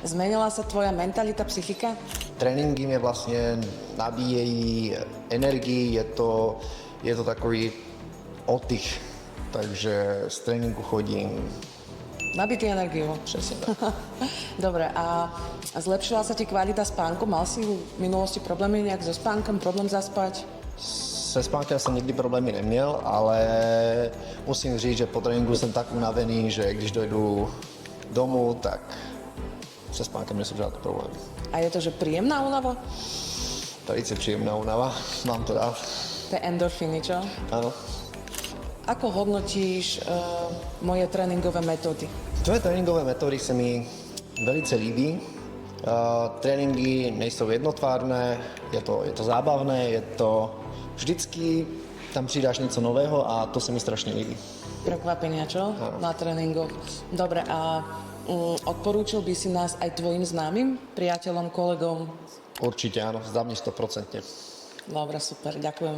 Zmenila sa tvoja mentalita, psychika? Tréninky mě vlastně nabíjejí energii, je to takový oddych, takže z tréninku chodím. Nabitý energiou. Přesně tak. Dobre, a zlepšila sa ti kvalita spánku? Mal si v minulosti problémy nejak so spánkom, problém zaspať? Se spánkem jsem nikdy problémy neměl, ale musím říct, že po tréninku jsem tak unavený, že když dojdu domů, tak se spánkem nejsou žádné problémy. A je to, že príjemná úlava? Velice příjemná únava, mám to rád. To je endorfíny, čo? Ano. Ako hodnotíš moje tréninkové metódy? Tvoje tréninkové metody se mi velice líbí. Tréninky nejsou jednotvárné, je to zábavné, je to vždycky tam přidáš něco nového a to se mi strašně líbí. Prekvapenia, čo? Na tréningoch. Dobre, a odporúčil by si nás aj tvojim známym, priateľom, kolegom? Určitě ano, za mě 100%. Dobre, super, ďakujem.